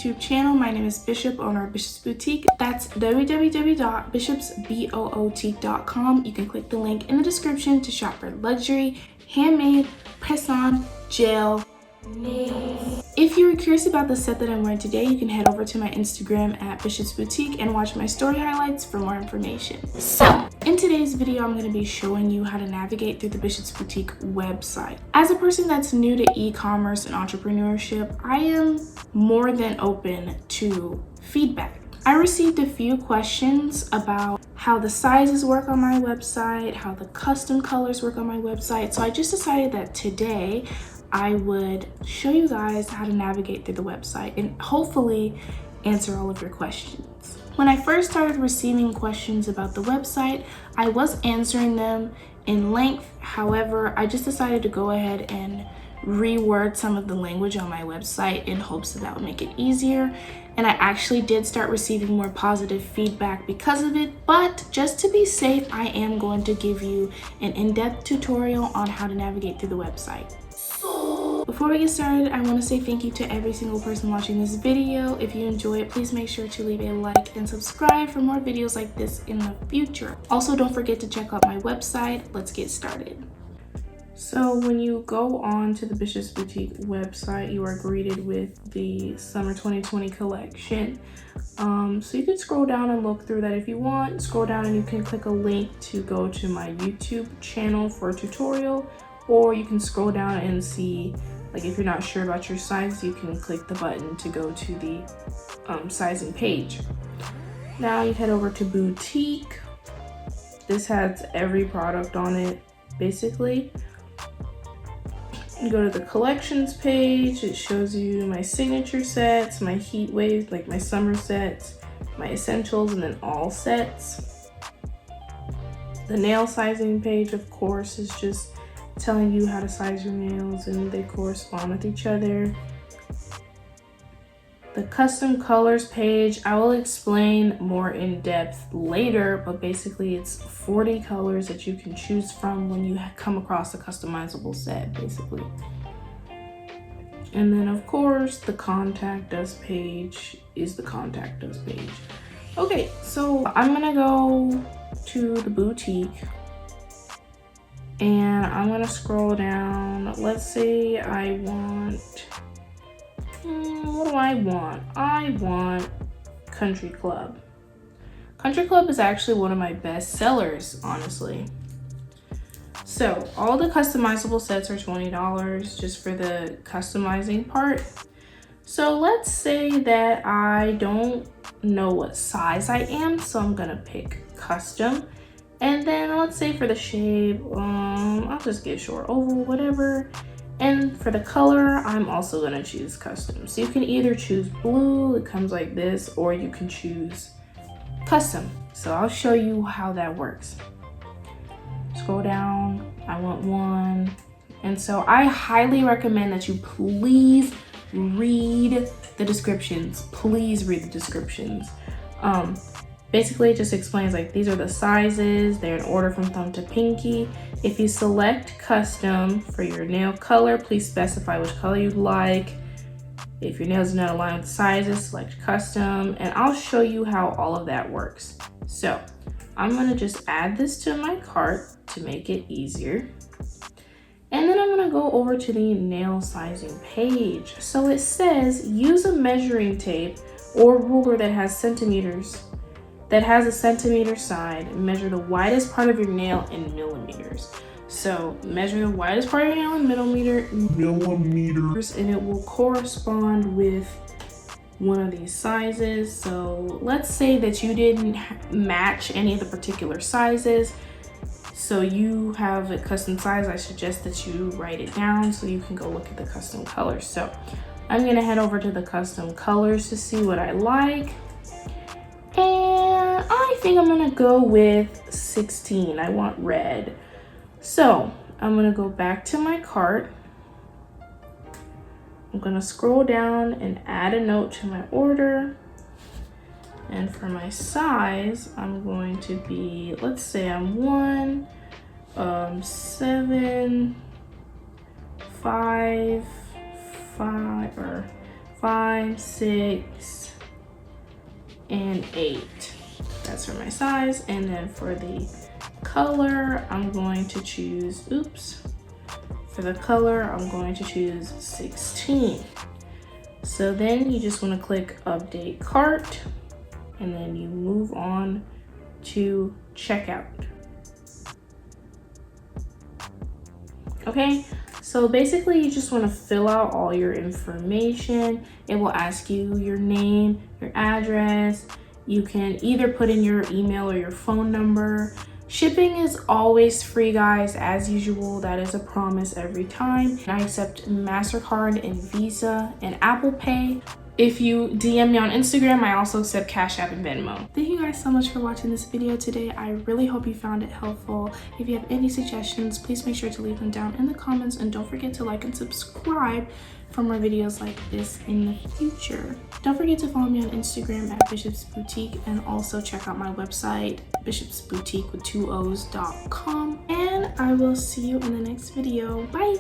YouTube channel. My name is Bishop, owner of Bishop's Boutique. That's www.bishopsboutique.com. You can click the link in the description to shop for luxury, handmade, press-on, gel nails. If you were curious about the set that I'm wearing today, you can head over to my Instagram at Bishop's Boutique and watch my story highlights for more information. So, in today's video, I'm going to be showing you how to navigate through the Bishop's Boutique website. As a person that's new to e-commerce and entrepreneurship, I am more than open to feedback. I received a few questions about how the sizes work on my website, how the custom colors work on my website. So I just decided that today I would show you guys how to navigate through the website and hopefully answer all of your questions. When I first started receiving questions about the website, I was answering them in length. However, I just decided to go ahead and reword some of the language on my website in hopes that that would make it easier. And I actually did start receiving more positive feedback because of it, but just to be safe, I am going to give you an in-depth tutorial on how to navigate through the website. Before we get started, I want to say thank you to every single person watching this video. If you enjoy it, please make sure to leave a like and subscribe for more videos like this in the future. Also, don't forget to check out my website. Let's get started. So when you go on to the Bishop's Boutique website, you are greeted with the Summer 2020 collection. So you can scroll down and look through that if you want. Scroll down and you can click a link to go to my YouTube channel for a tutorial, or you can scroll down and see, like if you're not sure about your size, you can click the button to go to the sizing page. Now you head over to Boutique. This has every product on it, basically. You go to the collections page. It shows you my signature sets, my heat waves, like my summer sets, my essentials, and then all sets. The nail sizing page, of course, is just telling you how to size your nails and they correspond with each other. The custom colors page, I will explain more in depth later, but basically it's 40 colors that you can choose from when you come across a customizable set, basically. And then of course the contact us page is the contact us page. Okay, so I'm gonna go to the boutique and I'm gonna scroll down. Let's say I want, what do I want? I want Country Club. Country Club is actually one of my best sellers, honestly. So all the customizable sets are $20 just for the customizing part. So let's say that I don't know what size I am, so I'm gonna pick custom. And then let's say for the shape, I'll just get short, oval, whatever. And for the color, I'm also gonna choose custom. So you can either choose blue, it comes like this, or you can choose custom. So I'll show you how that works. Scroll down, I want one. And so I highly recommend that you please read the descriptions. Please read the descriptions. Basically, it just explains like these are the sizes, they're in order from thumb to pinky. If you select custom for your nail color, please specify which color you'd like. If your nails do not align with the sizes, select custom, and I'll show you how all of that works. So I'm gonna just add this to my cart to make it easier. And then I'm gonna go over to the nail sizing page. So it says use a measuring tape or ruler that has a centimeter side, and measure the widest part of your nail in millimeters. So measure the widest part of your nail in millimeters, and it will correspond with one of these sizes. So let's say that you didn't match any of the particular sizes. So you have a custom size. I suggest that you write it down so you can go look at the custom colors. So I'm gonna head over to the custom colors to see what I like. And I think I'm gonna go with 16. I want red. So I'm gonna go back to my cart. I'm gonna scroll down and add a note to my order. And for my size, I'm going to be, let's say I'm 7, 5, 5, or 5, 6, and 8. That's for my size. And then for the color, I'm going to choose, for the color, I'm going to choose 16. So then you just want to click update cart, and then you move on to checkout. Okay, so basically you just want to fill out all your information. It will ask you your name, your address. You can either put in your email or your phone number. Shipping is always free, guys, as usual. That is a promise every time. I accept MasterCard and Visa and Apple Pay. If you DM me on Instagram, I also accept Cash App and Venmo. Thank you guys so much for watching this video today. I really hope you found it helpful. If you have any suggestions, please make sure to leave them down in the comments, and don't forget to like and subscribe for more videos like this in the future. Don't forget to follow me on Instagram at Bishop's Boutique, and also check out my website, bishopsboutique with 2 O's.com. And I will see you in the next video. Bye!